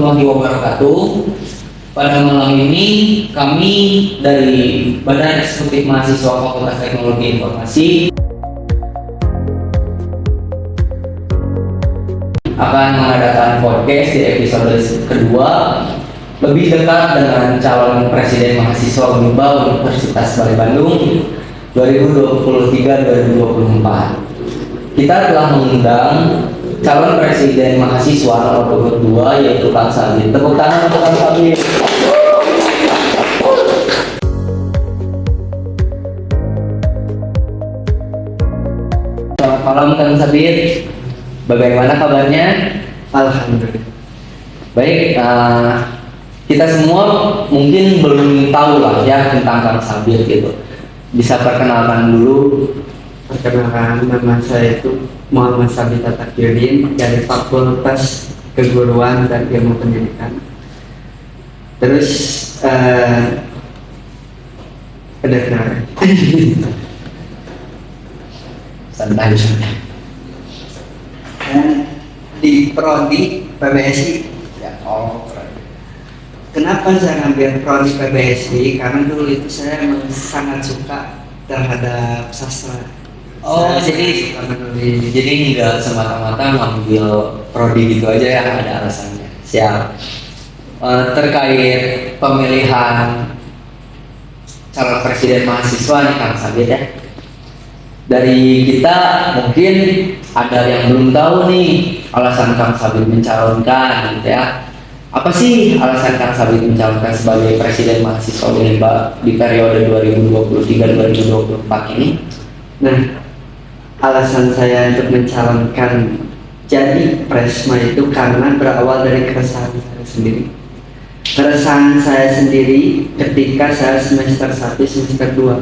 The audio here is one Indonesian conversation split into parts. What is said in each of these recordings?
warahmatullahi wabarakatuh. Pada malam ini kami dari Badan Eksekutif Mahasiswa Fakultas Teknologi Informasi akan mengadakan podcast di episode kedua lebih dekat dengan calon presiden mahasiswa Unba Universitas Bale Bandung 2023-2024. Kita telah mengundang calon presiden mahasiswa nomor 2 yaitu Kang Sabit. Tepuk tangan untuk Kang Sabit. Selamat malam Kang Sabit. Bagaimana kabarnya? Alhamdulillah. Baik, kita semua mungkin belum tahu lah ya tentang Kang Sabit gitu. Bisa perkenalkan dulu. Perkenalkan, nama saya itu Muhammad Sabit Atakirin dari Fakultas Keguruan dan Ilmu Pendidikan. Terus ada kenal. Santai. Di Prodi PBSI. Ya, Kenapa saya ngambil Prodi PBSI? Karena dulu itu saya memang sangat suka terhadap sastra. Oh, Saya suka menulis. jadi nggak semata-mata ngambil prodi gitu aja ya, ada alasannya. Siap. Terkait pemilihan calon presiden mahasiswa nih Kang Sabit ya. Dari kita mungkin ada yang belum tahu nih alasan Kang Sabit mencalonkan gitu ya. Apa sih alasan Kang Sabit mencalonkan sebagai presiden mahasiswa Unba di periode 2023-2024 ini? Nah, alasan saya untuk mencalonkan jadi presma itu karena berawal dari keresahan saya sendiri. Keresahan saya sendiri ketika saya semester 1, semester 2.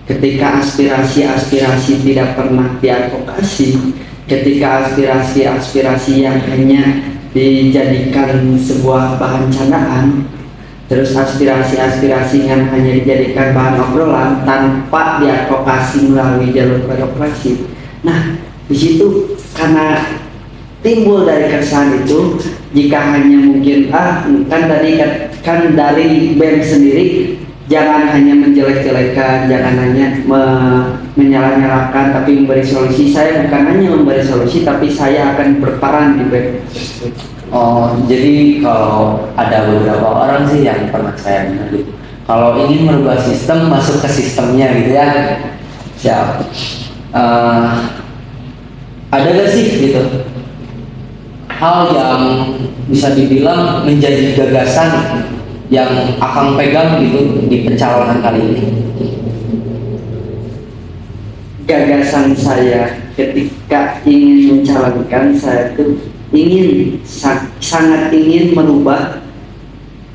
Ketika aspirasi-aspirasi tidak pernah diadvokasi, ketika aspirasi-aspirasi yang hanya dijadikan sebuah bahan candaan, terus aspirasi-aspirasi yang hanya dijadikan bahan obrolan tanpa diadvokasi melalui jalur birokrasi. Nah, di situ karena timbul dari keresahan itu, jika hanya mungkin kan tadi kan dari BEM sendiri, jangan hanya menjelek-jelekan, jangan hanya menyalah-nyalahkan, tapi memberi solusi. Saya bukan hanya memberi solusi, tapi saya akan berperan di BEM. Oh, jadi kalau ada beberapa orang sih yang pernah saya dengar gitu, kalau ingin merubah sistem, masuk ke sistemnya gitu ya. Siap. Ada gak sih gitu hal yang bisa dibilang menjadi gagasan yang Akang pegang gitu di pencalonan kali ini? Gagasan saya ketika ingin mencalonkan, saya tuh sangat ingin merubah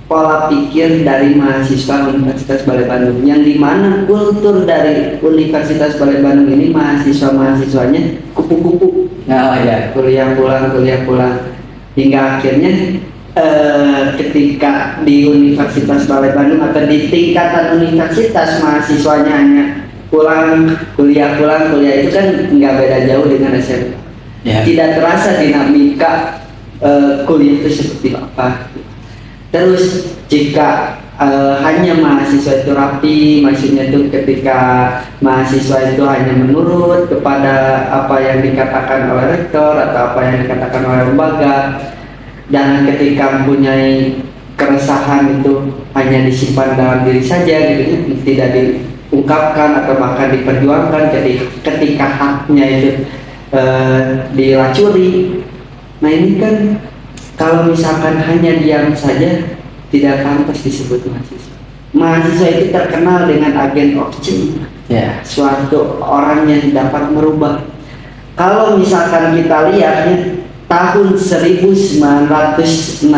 pola pikir dari mahasiswa Universitas Bale Bandung, yang dimana kultur dari Universitas Bale Bandung ini mahasiswanya kupu-kupu. Nah ya, kuliah pulang hingga akhirnya ketika di Universitas Bale Bandung atau di tingkatan universitas mahasiswanya hanya kuliah itu kan nggak beda jauh dengan SMA. ya. Tidak terasa dinamika kuliah itu seperti apa. Terus jika hanya mahasiswa itu rapi, maksudnya itu ketika mahasiswa itu hanya menurut kepada apa yang dikatakan oleh rektor atau apa yang dikatakan oleh lembaga, dan ketika mempunyai keresahan itu hanya disimpan dalam diri saja gitu, tidak diungkapkan atau bahkan diperjuangkan ketika haknya itu dilacuri. Nah ini kan kalau misalkan hanya diam saja, tidak pantas disebut mahasiswa. Mahasiswa itu terkenal dengan agent of change, Ya. suatu orang yang dapat merubah. Kalau misalkan kita lihat ya, tahun 1966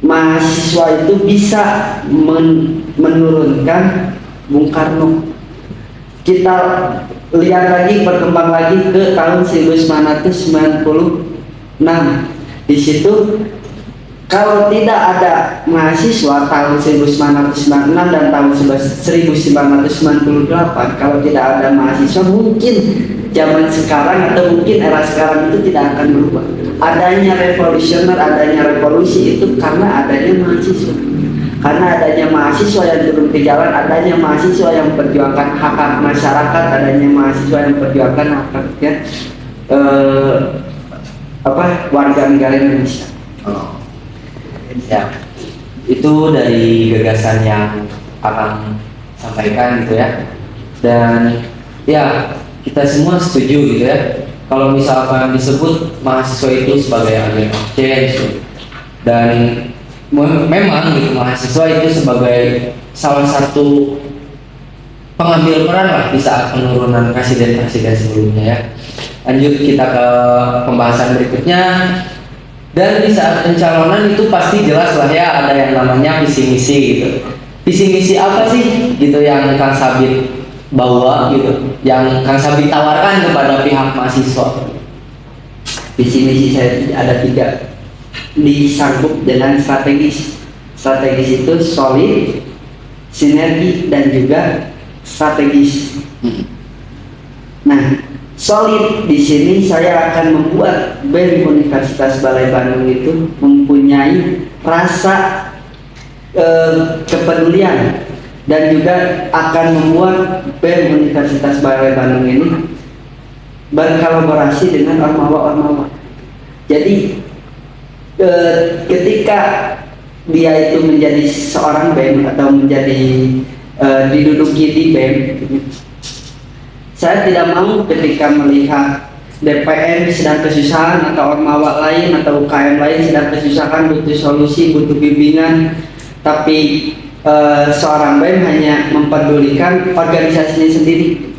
mahasiswa itu bisa menurunkan Bung Karno. Kita lihat lagi, berkembang lagi ke tahun 1996. Di situ kalau tidak ada mahasiswa tahun 1996 dan tahun 1998, kalau tidak ada mahasiswa mungkin zaman sekarang atau mungkin era sekarang itu tidak akan berubah. Adanya revolusioner, adanya revolusi itu karena adanya mahasiswa. Karena adanya mahasiswa yang turun ke jalan, adanya mahasiswa yang memperjuangkan hak-hak masyarakat, adanya mahasiswa yang memperjuangkan hak-haknya warga negara Indonesia. Oh. Ya, itu dari gagasan yang Akang sampaikan gitu ya. Dan ya kita semua setuju gitu ya. Kalau misalkan disebut mahasiswa itu sebagai agen of change, dan memang gitu mahasiswa itu sebagai salah satu pengambil peran lah di saat penurunan presiden-presiden sebelumnya ya. Lanjut kita ke pembahasan berikutnya. Dan di saat pencalonan itu pasti jelas lah ya, ada yang namanya visi misi gitu. Visi misi apa sih gitu yang Kang Sabit bawa gitu, yang Kang Sabit tawarkan kepada pihak mahasiswa? Visi misi saya ada 3, disangkut dengan strategis. Strategis itu solid, sinergi, dan juga strategis. Nah, solid di sini saya akan membuat BEM Universitas Balai Bandung itu mempunyai rasa kepedulian, dan juga akan membuat BEM Universitas Balai Bandung ini berkolaborasi dengan ormawa-ormawa. Jadi ketika dia itu menjadi seorang BEM atau menjadi diduduki di BEM, saya tidak mau ketika melihat DPM sedang kesusahan atau ormawa lain atau UKM lain sedang kesusahan, butuh solusi, butuh bimbingan, tapi seorang BEM hanya mempedulikan organisasinya sendiri.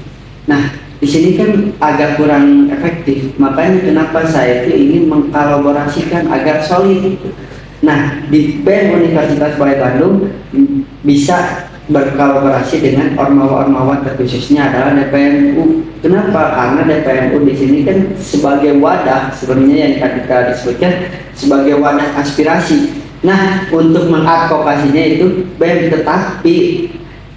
Nah, di sini kan agak kurang efektif. Makanya kenapa saya itu ingin mengkolaborasikan agar solid. Nah, di BEM Universitas Balai Bandung bisa berkolaborasi dengan ormawa-ormawa, terkhususnya adalah DPMU. Kenapa? Karena DPMU di sini kan sebagai wadah, sebenarnya yang kita disebutkan sebagai wadah aspirasi. Nah, untuk mengadvokasinya itu BEM, tetapi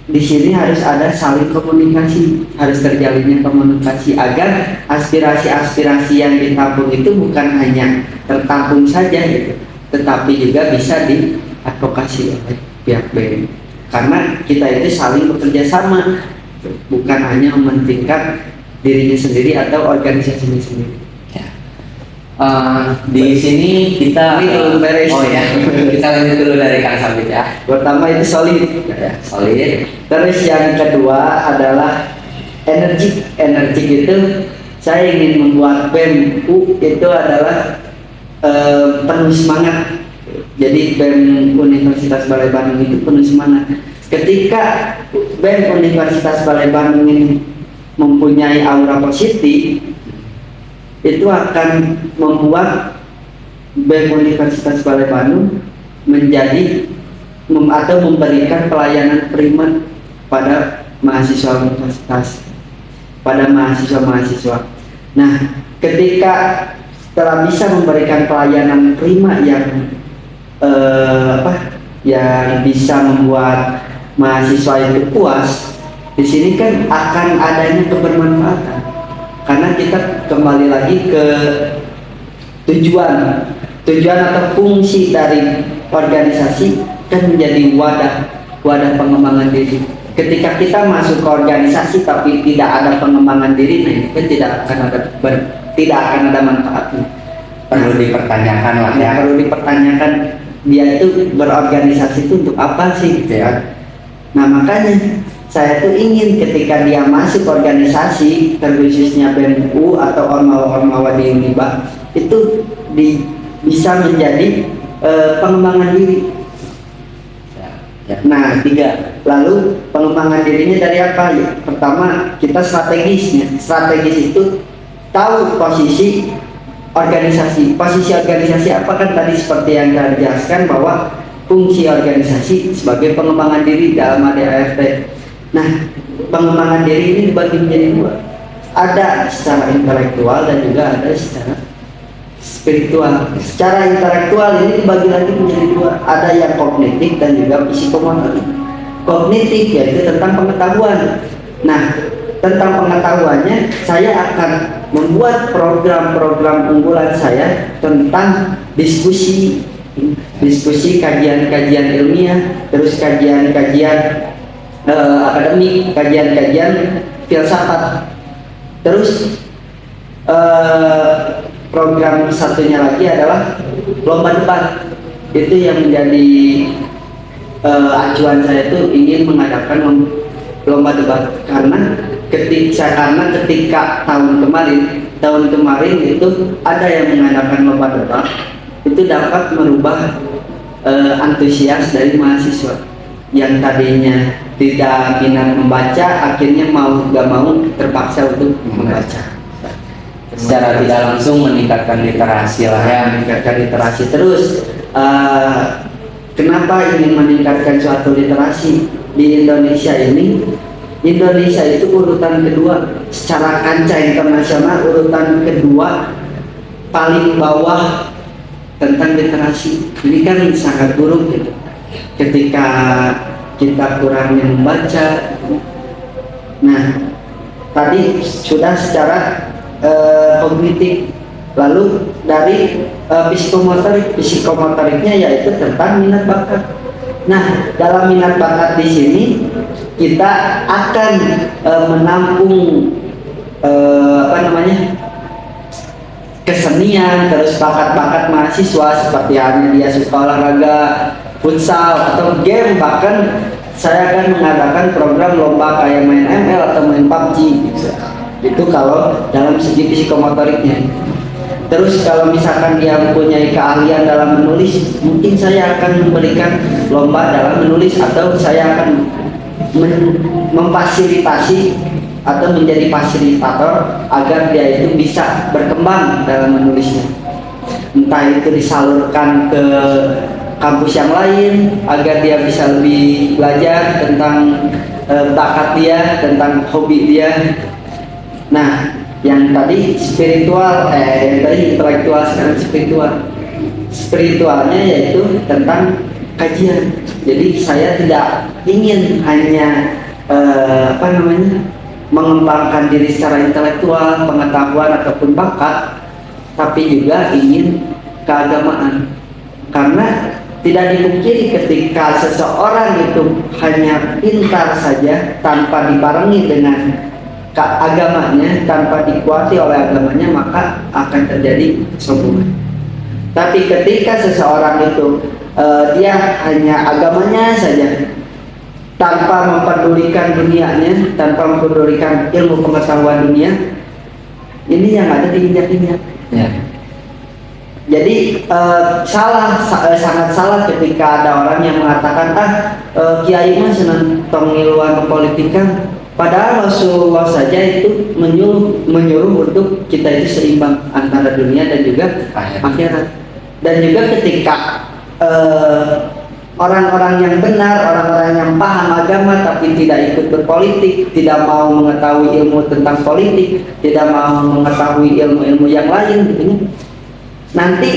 di sini harus ada saling komunikasi, harus terjalinnya komunikasi agar aspirasi-aspirasi yang ditampung itu bukan hanya tertampung saja gitu, tetapi juga bisa diadvokasi oleh pihak BEM. Karena kita itu saling bekerja sama, bukan hanya mementingkan dirinya sendiri atau organisasinya sendiri. Di sini kita belum beres. Oh ya, kita lanjut dulu dari Kang Sabit ya. Pertama itu solid. Ya, solid. Terus yang kedua adalah energi. Energi itu saya ingin membuat BEM-U itu adalah penuh semangat. Jadi BEM Universitas Balai Bandung itu penuh semangat. Ketika BEM Universitas Balai Bandung ini mempunyai aura positif, itu akan membuat BEM Universitas Balai Bandung menjadi atau memberikan pelayanan prima pada mahasiswa universitas, pada mahasiswa-mahasiswa. Nah, ketika telah bisa memberikan pelayanan prima yang yang bisa membuat mahasiswa itu puas, di sini kan akan adanya kebermanfaatan. Karena kita kembali lagi ke tujuan atau fungsi dari organisasi kan menjadi wadah pengembangan diri. Ketika kita masuk ke organisasi tapi tidak ada pengembangan diri, nah itu kan tidak akan ada manfaatnya. Perlu dipertanyakan lah ya. Perlu dipertanyakan dia itu berorganisasi itu untuk apa sih gitu ya. Nah, makanya saya tuh ingin ketika dia masuk organisasi, terkhususnya BEM-U atau ormawa-ormawa di Uniba, itu bisa menjadi pengembangan diri. Ya. Nah, 3. Lalu pengembangan dirinya dari apa? Ya, pertama kita strategisnya. Strategis itu tahu posisi organisasi. Posisi organisasi apa kan tadi seperti yang saya jelaskan bahwa fungsi organisasi sebagai pengembangan diri dalam ADART. Nah, pengembangan diri ini dibagi menjadi 2. Ada secara intelektual dan juga ada secara spiritual. Secara intelektual ini dibagi lagi menjadi 2. Ada yang kognitif dan juga psikomotorik. Kognitif yaitu tentang pengetahuan. Nah, tentang pengetahuannya, saya akan membuat program-program unggulan saya tentang diskusi, kajian-kajian ilmiah, terus kajian-kajian akademik, kajian-kajian filsafat. Terus program satunya lagi adalah lomba debat. Itu yang menjadi acuan saya, itu ingin mengadakan lomba debat karena ketika tahun kemarin itu ada yang mengadakan lomba debat, itu dapat merubah antusias dari mahasiswa yang tadinya tidak minat membaca, akhirnya mau gak mau terpaksa untuk membaca. Secara tidak langsung meningkatkan literasi lah ya. Meningkatkan literasi. Terus kenapa ingin meningkatkan suatu literasi di Indonesia ini? Indonesia itu urutan kedua secara kancah internasional, urutan kedua paling bawah tentang literasi. Ini kan sangat buruk gitu. Ketika kita kurang membaca. Nah, tadi sudah secara kognitif. Lalu dari psikomotoriknya yaitu tentang minat bakat. Nah, dalam minat bakat di sini kita akan menampung kesenian, terus bakat-bakat mahasiswa seperti halnya dia suka olahraga, futsal atau game, bahkan saya akan mengadakan program lomba kayak main ML atau main PUBG gitu. Itu kalau dalam segi psikomotoriknya. Terus kalau misalkan dia mempunyai keahlian dalam menulis, mungkin saya akan memberikan lomba dalam menulis, atau saya akan memfasilitasi atau menjadi fasilitator agar dia itu bisa berkembang dalam menulisnya. Entah itu disalurkan ke kampus yang lain agar dia bisa lebih belajar tentang bakat dia, tentang hobi dia. Nah, yang tadi spiritual, yang tadi intelektual, sekarang spiritual. Spiritualnya yaitu tentang kajian. Jadi saya tidak ingin hanya mengembangkan diri secara intelektual, pengetahuan ataupun bakat, tapi juga ingin keagamaan. Karena tidak dipungkiri ketika seseorang itu hanya pintar saja tanpa dibarengi dengan agamanya, tanpa dikuasai oleh agamanya, maka akan terjadi kesombongan. Tapi ketika seseorang itu dia hanya agamanya saja, tanpa memperdulikan dunianya, tanpa memperdulikan ilmu pengetahuan dunia, ini yang ada di injak-injak. Ya. Jadi sangat salah ketika ada orang yang mengatakan kiai mah senang ngiluan kepolitikan. Padahal Rasulullah saja itu menyuruh untuk kita itu seimbang antara dunia dan juga akhirat. Dan juga ketika orang-orang yang benar, orang-orang yang paham agama tapi tidak ikut berpolitik, tidak mau mengetahui ilmu tentang politik, tidak mau mengetahui ilmu-ilmu yang lain, gitu ya. Nanti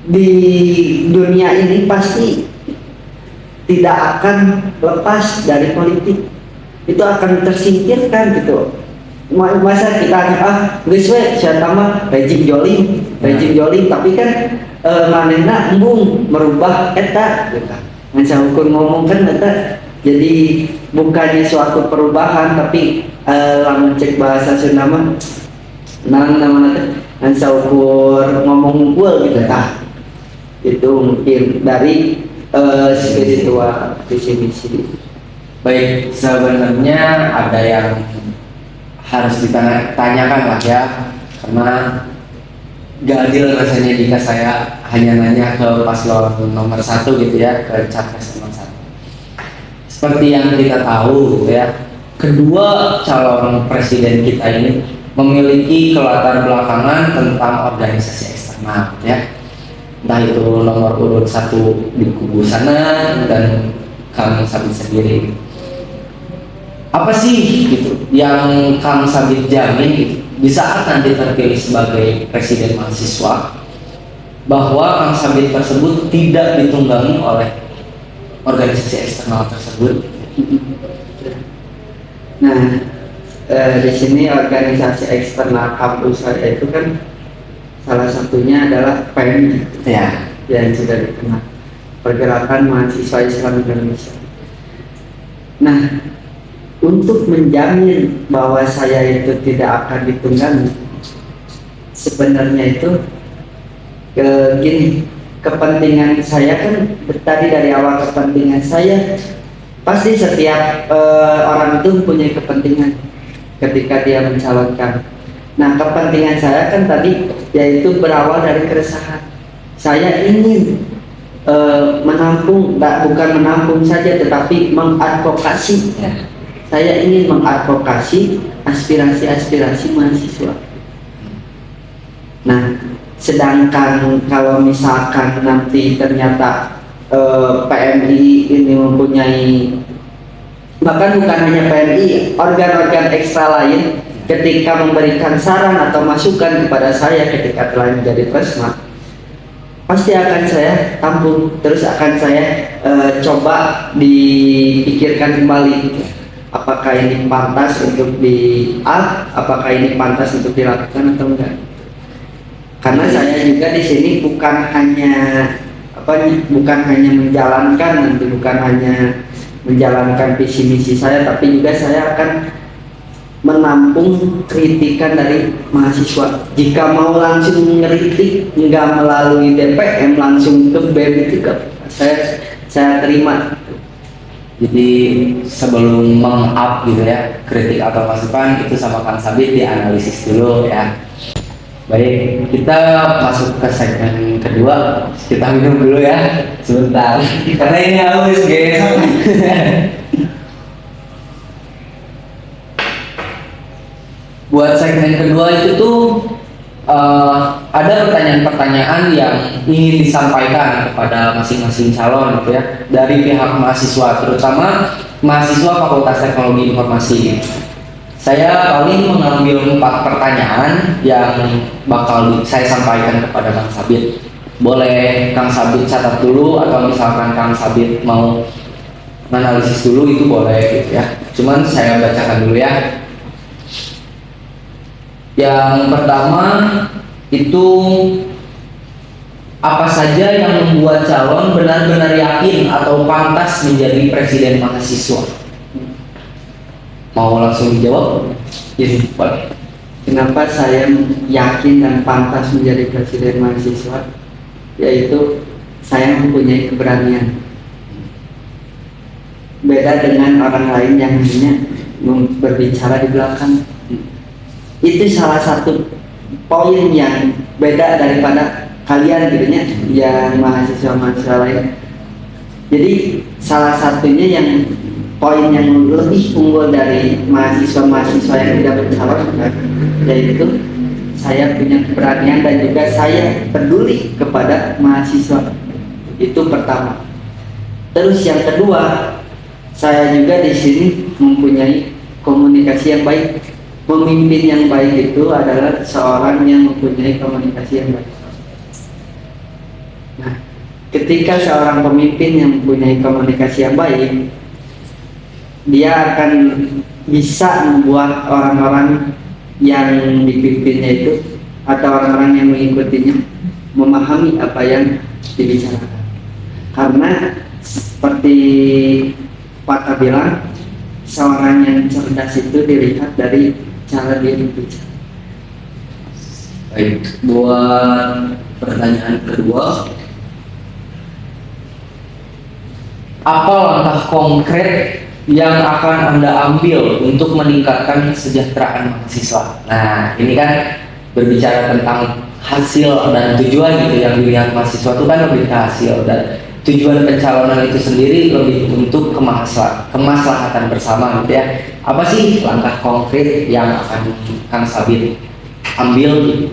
di dunia ini pasti tidak akan lepas dari politik. Itu akan tersingkirkan gitu. Masa kita geus we siapa mah rejim jolim, tapi kan manehna embung merubah eta gitu. Ngan sahukur ngomong kan eta jadi bukannya suatu perubahan, tapi lamun cek bahasa Sunda mah namanya ngan sahukur ngomong unggul gitu tah. Itu mungkin dari spiritual visi-misi. Baik, sebenarnya ada yang harus ditanyakan lah ya, karena gak adil rasanya jika saya hanya nanya ke paslon nomor 1 gitu ya, ke capres nomor 1. Seperti yang kita tahu ya, kedua calon presiden kita ini memiliki kelatar belakangan tentang organisasi eksternal ya. Entah itu nomor urut 1 di kubu sana dan Kang Sabit sendiri. Apa sih gitu yang Kang Sabit jamin gitu, di saat nanti terpilih sebagai presiden mahasiswa, bahwa Kang Sabit tersebut tidak ditunggangi oleh organisasi eksternal tersebut? Nah, di sini organisasi eksternal kampus saya itu kan salah satunya adalah PMI Ya. yang sudah dikenal, Pergerakan Mahasiswa Islam Indonesia. Nah, untuk menjamin bahwa saya itu tidak akan ditunggangi, sebenarnya itu gini, kepentingan saya kan tadi dari awal kepentingan saya pasti setiap orang itu punya kepentingan ketika dia mencalonkan. Nah, kepentingan saya kan tadi yaitu berawal dari keresahan. Saya ingin bukan menampung saja, tetapi mengadvokasi. Saya ingin mengadvokasi aspirasi-aspirasi mahasiswa. Nah, sedangkan kalau misalkan nanti ternyata PMI ini mempunyai, bahkan bukan hanya PMI, organ-organ ekstra lain ketika memberikan saran atau masukan kepada saya ketika telah menjadi Presma, pasti akan saya tampung, terus akan saya coba dipikirkan kembali, apakah ini pantas untuk apakah ini pantas untuk dilakukan atau enggak. Karena saya juga di sini bukan hanya menjalankan visi misi saya, tapi juga saya akan menampung kritikan dari mahasiswa. Jika mau langsung ngeritik nggak melalui DPM, langsung ke BEM itu saya terima. Jadi sebelum meng-up gitu ya, kritik atau masukan itu sama Kang Sabit dianalisis dulu ya. Baik, kita masuk ke segmen kedua. Kita minum dulu ya, sebentar. Karena ini haus, guys. Buat segmen kedua itu tuh ada pertanyaan-pertanyaan yang ingin disampaikan kepada masing-masing calon gitu ya, dari pihak mahasiswa, terutama mahasiswa Fakultas Teknologi Informasi. Saya paling mengambil 4 pertanyaan yang bakal saya sampaikan kepada Kang Sabit. Boleh Kang Sabit catat dulu, atau misalkan Kang Sabit mau menganalisis dulu itu boleh gitu ya. Cuman saya bacakan dulu ya. Yang pertama itu, apa saja yang membuat calon benar-benar yakin atau pantas menjadi presiden mahasiswa? Mau langsung dijawab? Yes, boleh. Kenapa saya yakin dan pantas menjadi presiden mahasiswa? Yaitu saya mempunyai keberanian. Beda dengan orang lain yang hanya berbicara di belakang. Itu salah satu poin yang beda daripada kalian gitu ya, yang mahasiswa-mahasiswa lain. Jadi salah satunya yang poin yang lebih unggul dari mahasiswa-mahasiswa yang tidak bercalon, yaitu saya punya keberanian dan juga saya peduli kepada mahasiswa. Itu pertama. Terus yang kedua, saya juga di sini mempunyai komunikasi yang baik. Pemimpin yang baik itu adalah seorang yang mempunyai komunikasi yang baik. Nah, ketika seorang pemimpin yang mempunyai komunikasi yang baik, dia akan bisa membuat orang-orang yang dipimpinnya itu atau orang-orang yang mengikutinya memahami apa yang dibicarakan. Karena seperti Pak bilang, seorang yang cerdas itu dilihat dari cara dia berbicara. Baik, buat pertanyaan kedua, apa langkah konkret yang akan Anda ambil untuk meningkatkan kesejahteraan mahasiswa? Nah, ini kan berbicara tentang hasil dan tujuan gitu, yang dilihat mahasiswa itu kan lebih ke hasil, dan tujuan pencalonan itu sendiri lebih untuk kemaslahatan bersama gitu ya. Apa sih langkah konkret yang akan Kang Sabit ambil?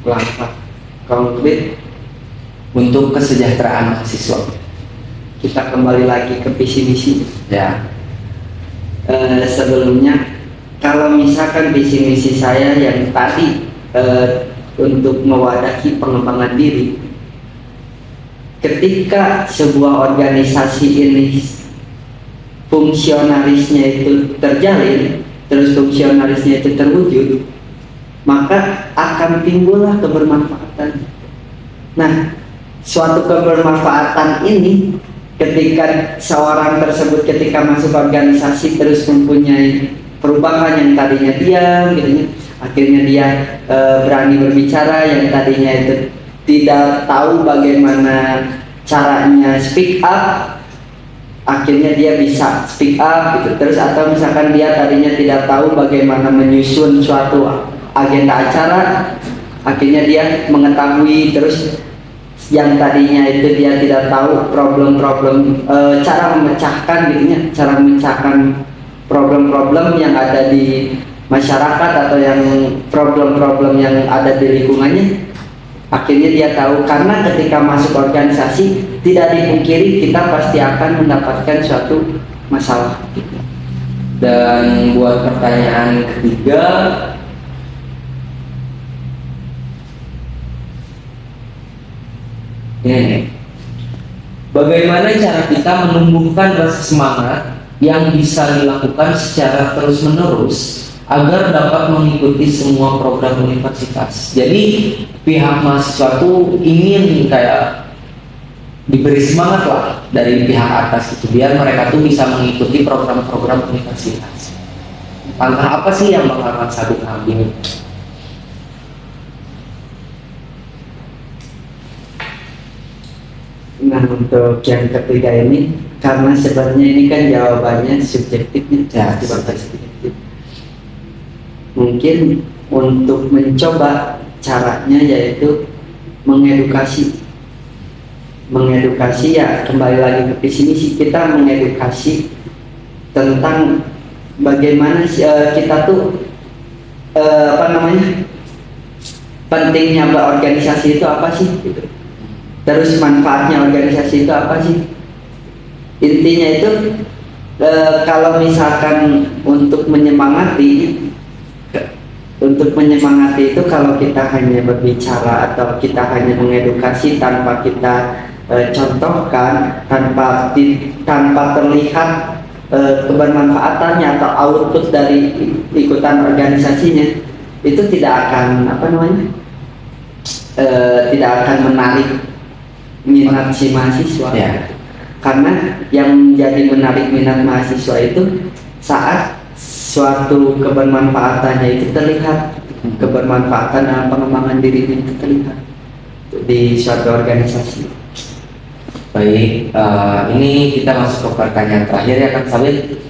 Langkah konkret untuk kesejahteraan mahasiswa. Kita kembali lagi ke visi misi Ya. Sebelumnya, kalau misalkan visi misi saya yang tadi untuk mewadahi pengembangan diri, ketika sebuah organisasi ini fungsionarisnya itu terjalin, terus fungsionarisnya itu terwujud, maka akan timbullah kebermanfaatan. Nah, suatu kebermanfaatan ini ketika seorang tersebut ketika masuk organisasi terus mempunyai perubahan yang tadinya diam gitu ya, akhirnya dia berani berbicara, yang tadinya itu tidak tahu bagaimana caranya speak up, akhirnya dia bisa speak up gitu. Terus atau misalkan dia tadinya tidak tahu bagaimana menyusun suatu agenda acara, akhirnya dia mengetahui. Terus yang tadinya itu dia tidak tahu problem-problem, cara memecahkan gitu ya, cara memecahkan problem-problem yang ada di masyarakat atau yang problem-problem yang ada di lingkungannya, akhirnya dia tahu. Karena ketika masuk organisasi tidak dipungkiri kita pasti akan mendapatkan suatu masalah. Dan buat pertanyaan ketiga, ini, bagaimana cara kita menumbuhkan rasa semangat yang bisa dilakukan secara terus-menerus agar dapat mengikuti semua program universitas? Jadi pihak mahasiswa tuh ingin kayak diberi semangat lah dari pihak atas itu biar mereka tuh bisa mengikuti program-program universitas. Langkah apa sih yang bakal Mas Agung ambil? Nah, untuk yang ketiga ini, karena sebenarnya ini kan jawabannya subjektif ya, subjektif. Mungkin untuk mencoba caranya yaitu mengedukasi ya, kembali lagi ke sini sih, kita mengedukasi tentang bagaimana kita tuh pentingnya berorganisasi itu apa sih gitu. Terus manfaatnya organisasi itu apa sih? Intinya itu kalau misalkan untuk menyemangati itu, kalau kita hanya berbicara atau kita hanya mengedukasi tanpa kita contohkan, tanpa terlihat kebermanfaatannya atau output dari ikutan organisasinya, itu tidak akan tidak akan menarik minat si mahasiswa ya. Karena yang menjadi menarik minat mahasiswa itu saat suatu kebermanfaatannya itu terlihat, kebermanfaatan dalam pengembangan dirinya itu terlihat di suatu organisasi. Baik, ini kita masuk ke pertanyaan terakhir ya Kang Sabit.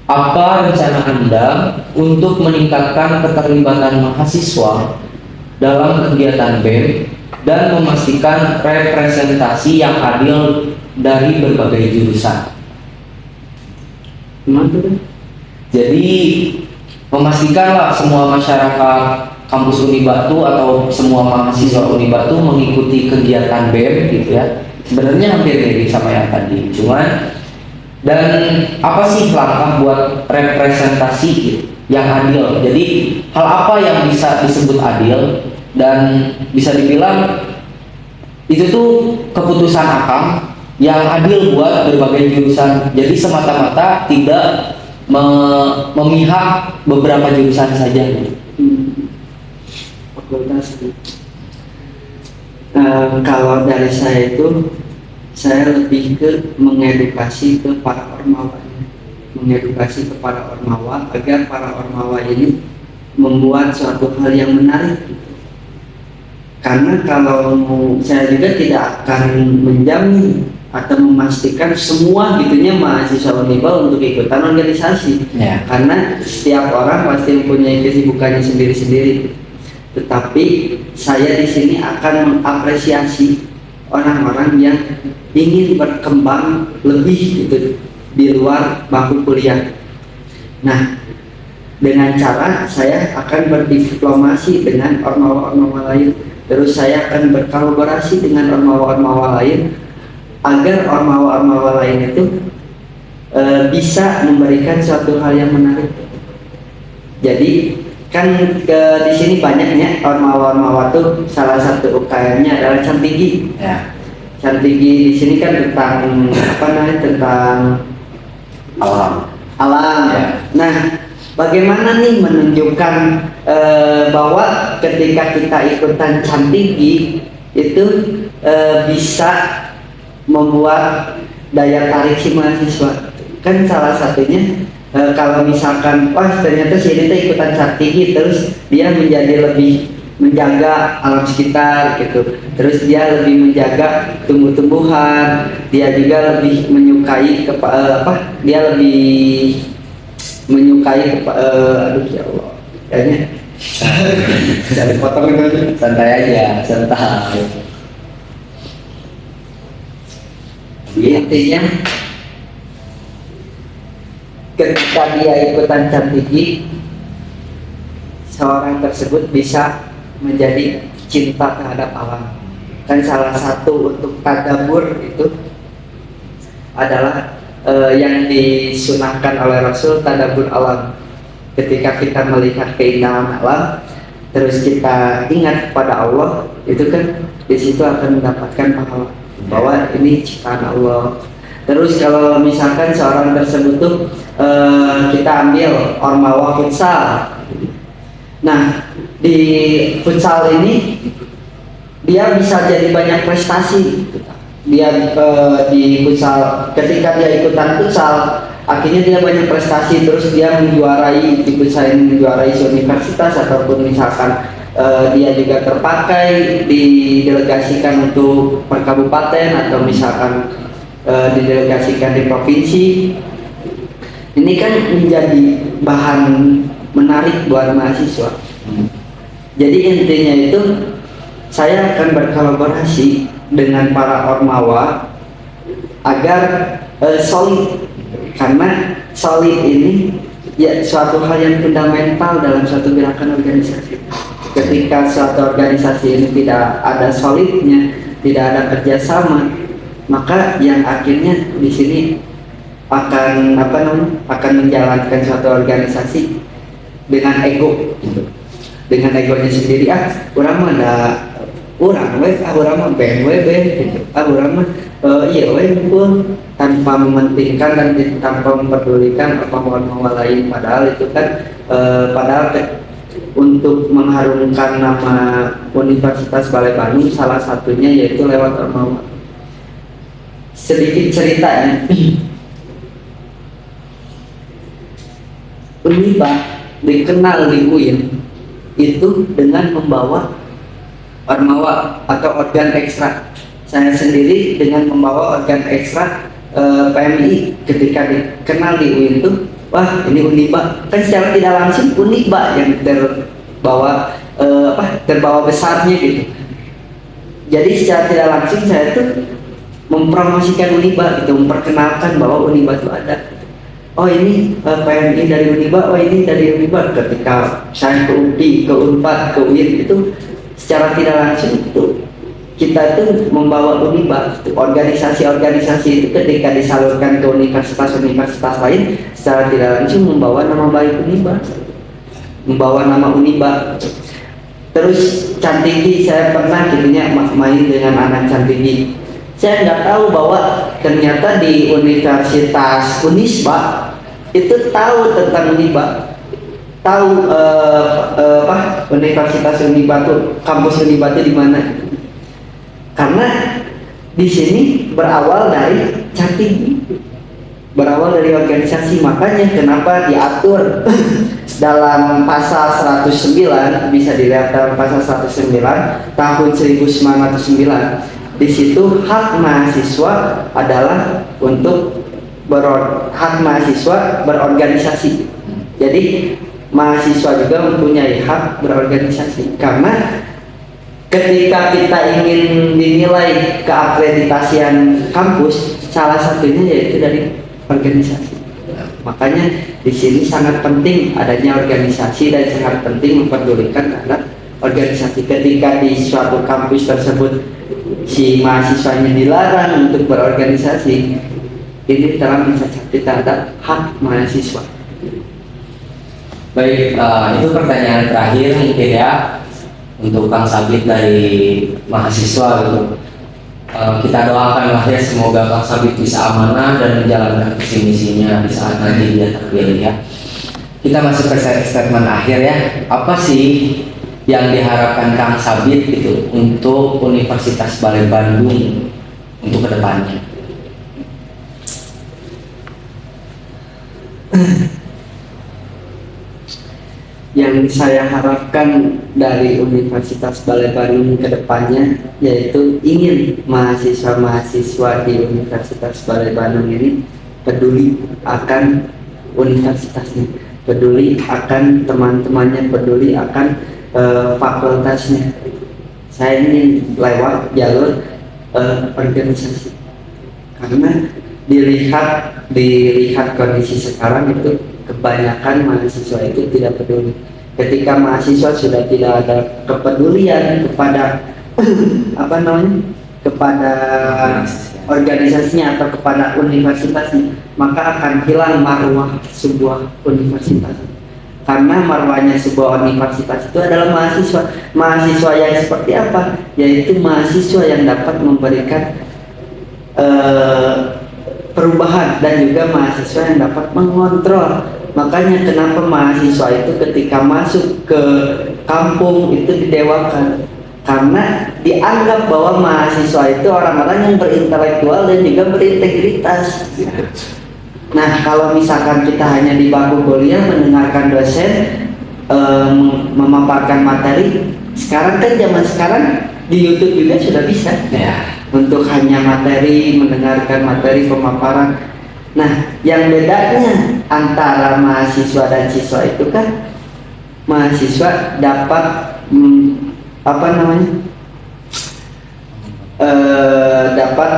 Apa rencana Anda untuk meningkatkan keterlibatan mahasiswa dalam kegiatan BEM dan memastikan representasi yang adil dari berbagai jurusan? Jadi memastikanlah semua masyarakat kampus Unibatu atau semua mahasiswa Unibatu mengikuti kegiatan BEM gitu ya. Sebenarnya hampir mirip sama yang tadi, cuman dan apa sih langkah buat representasi yang adil? Jadi hal apa yang bisa disebut adil dan bisa dibilang itu tuh keputusan Akang yang adil buat berbagai jurusan. Jadi semata-mata tidak memihak beberapa jurusan saja. Kalau dari saya itu, saya lebih ke mengedukasi ke para ormawa, agar para ormawa ini membuat suatu hal yang menarik. Karena kalau saya juga tidak akan menjamin atau memastikan semua gitunya mahasiswa Uniba untuk ikutan organisasi ya. Karena setiap orang pasti mempunyai kesibukannya sendiri-sendiri. Tetapi saya di sini akan mengapresiasi orang-orang yang ingin berkembang lebih gitu di luar bangku kuliah. Nah, dengan cara saya akan berdiplomasi dengan ormawa-ormawa lain. Terus saya akan berkolaborasi dengan ormawa-ormawa lain agar ormawa-ormawa lain itu bisa memberikan suatu hal yang menarik. Jadi kan di sini banyaknya ormawa-ormawa tuh, salah satu UKM-nya adalah Cantigi. Ya. Cantigi di sini kan tentang tentang alam. Alam. Ya. Nah, bagaimana nih menunjukkan bahwa ketika kita ikutan Cantigi itu bisa membuat daya tarik si mahasiswa? Kan salah satunya kalau misalkan wah ternyata si ini tuh ikutan Cantigi terus dia menjadi lebih menjaga alam sekitar gitu, terus dia lebih menjaga tumbuh-tumbuhan, dia juga lebih menyukai dia lebih menyukai aduh ya Allah kayaknya jadi potong itu Santai aja, santai. intinya ketika dia ikutan Cantigi seorang tersebut bisa menjadi cinta terhadap alam. Kan salah satu untuk tadabbur itu adalah yang disunahkan oleh Rasul, tadabbur alam. Ketika kita melihat keindahan alam, terus kita ingat kepada Allah, itu kan di situ akan mendapatkan pahala bahwa ini ciptaan Allah. Terus kalau misalkan seorang tersebut tuh kita ambil ormawa futsal. Nah, di futsal ini dia bisa jadi banyak prestasi. Dia di futsal, ketika dia ikutan futsal, akhirnya dia banyak prestasi, terus dia menjuarai di futsal ini, menjuarai universitas ataupun misalkan dia juga terpakai didelegasikan untuk per kabupaten atau misalkan didelegasikan di provinsi. Ini kan menjadi bahan menarik buat mahasiswa. Jadi intinya itu saya akan berkolaborasi dengan para ormawa agar solid, karena solid ini ya suatu hal yang fundamental dalam suatu gerakan organisasi. Ketika suatu organisasi ini tidak ada solidnya, tidak ada kerjasama, maka yang akhirnya di sini akan akan menjalankan suatu organisasi dengan ego, dengan egonya sendiri. Orang mah ada orang mah BNWB gitu, orang mah iya tanpa mementingkan dan tanpa memperdulikan apa mau lain, padahal itu kan untuk mengharumkan nama Universitas Balai Bandung salah satunya yaitu lewat ormawa. Sedikit cerita ya. Uniba dikenal di UIN itu dengan membawa ormawa atau organ ekstra. Saya sendiri dengan membawa organ ekstra PMI ketika dikenal di UIN itu, wah ini Uniba. Kan secara tidak langsung Uniba yang terbawa besarnya gitu. Jadi secara tidak langsung saya tuh mempromosikan Uniba gitu, memperkenalkan bahwa Uniba itu ada. Oh ini PMI dari Uniba, oh ini dari Uniba. Ketika saya ke UPI, ke UNPAD, ke UIN itu secara tidak langsung itu kita itu membawa Uniba, organisasi-organisasi itu ketika disalurkan ke universitas-universitas lain secara tidak langsung membawa nama baik Uniba, membawa nama Uniba. Terus Cantigi, saya pernah gitunya main dengan anak Cantigi. Saya nggak tahu bahwa ternyata di Universitas Unisba itu tahu tentang Uniba, tahu Universitas Uniba tuh, kampus Uniba itu di mana. Karena di sini berawal dari Cantigi, berawal dari organisasi. Makanya kenapa diatur dalam pasal 109, bisa dilihat dalam pasal 109 tahun 1909. Di situ hak mahasiswa adalah untuk hak mahasiswa berorganisasi. Jadi mahasiswa juga mempunyai hak berorganisasi, karena ketika kita ingin dinilai keakreditasian kampus, salah satunya yaitu dari organisasi. Makanya di sini sangat penting adanya organisasi dan sangat penting memperdulikan terhadap organisasi. Ketika di suatu kampus tersebut si mahasiswanya dilarang untuk berorganisasi, ini telah mencacat terhadap hak mahasiswa. Baik, itu pertanyaan terakhir mungkin ya untuk Kang Sabit dari mahasiswa gitu. kita doakan lah ya, semoga Kang Sabit bisa amanah dan menjalankan visi misinya di saat nanti dia terpilih ya. Kita masuk ke statement akhir ya. Apa sih yang diharapkan Kang Sabit gitu untuk Universitas Balai Bandung untuk kedepannya? Yang saya harapkan dari Universitas Balai Bandung ke depannya yaitu ingin mahasiswa-mahasiswa di Universitas Balai Bandung ini peduli akan universitasnya, peduli akan teman-temannya, peduli akan fakultasnya. Saya ingin lewat jalur organisasi, karena dilihat kondisi sekarang itu kebanyakan mahasiswa itu tidak peduli. Ketika mahasiswa sudah tidak ada kepedulian kepada kepada organisasinya atau kepada universitasnya, maka akan hilang marwah sebuah universitas. Karena marwahnya sebuah universitas itu adalah mahasiswa. Mahasiswa yang seperti apa? Yaitu mahasiswa yang dapat memberikan perubahan dan juga mahasiswa yang dapat mengontrol. Makanya kenapa mahasiswa itu ketika masuk ke kampung itu didewakan, karena dianggap bahwa mahasiswa itu orang-orang yang berintelektual dan juga berintegritas. Nah, kalau misalkan kita hanya di bangku kuliah mendengarkan dosen memaparkan materi, sekarang kan zaman sekarang di YouTube juga sudah bisa untuk hanya materi, mendengarkan materi pemaparan. Nah, yang bedanya antara mahasiswa dan siswa itu kan mahasiswa dapat dapat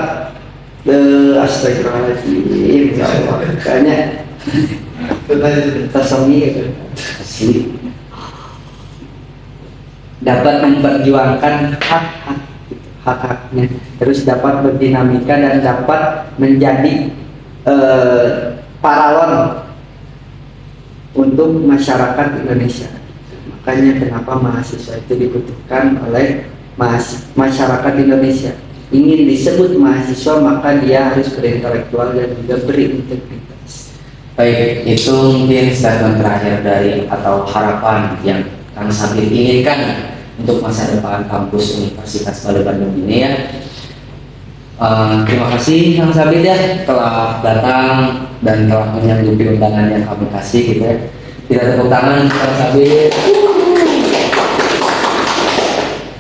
astagfirullahaladzim, kayaknya dapat memperjuangkan hak-haknya, terus dapat berdinamika dan dapat menjadi paralon untuk masyarakat Indonesia. Makanya kenapa mahasiswa itu dibutuhkan oleh masyarakat Indonesia. Ingin disebut mahasiswa, maka dia harus berintelektual dan juga berintegritas. Baik, itu mungkin statement terakhir dari atau harapan yang Kang Sabit inginkan untuk masa depan kampus Universitas Balai Bandung ini ya. Terima kasih Kang Sabit ya telah datang dan telah menyanggupi undangan yang kami kasih gitu ya. Kita tepuk tangan Kang Sabit.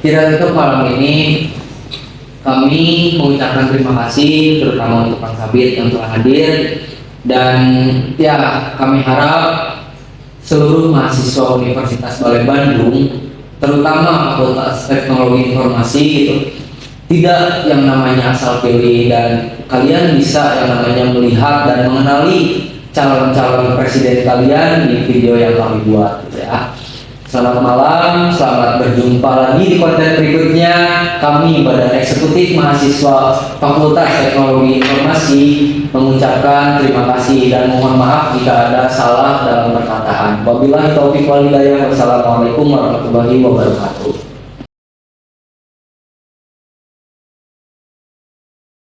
Tidak tutup malam ini kami mengucapkan terima kasih terutama untuk Kang Sabit yang telah hadir, dan ya kami harap seluruh mahasiswa Universitas Balai Bandung terutama Fakultas Teknologi Informasi gitu tidak yang namanya asal pilih, dan kalian bisa yang namanya melihat dan mengenali calon-calon presiden kalian di video yang kami buat gitu ya. Selamat malam, selamat berjumpa lagi di konten berikutnya. Kami Badan Eksekutif Mahasiswa Fakultas Teknologi Informasi mengucapkan terima kasih dan mohon maaf jika ada salah dalam perkataan. Wabillahi taufiq wal hidayah. Wassalamualaikum warahmatullahi wabarakatuh.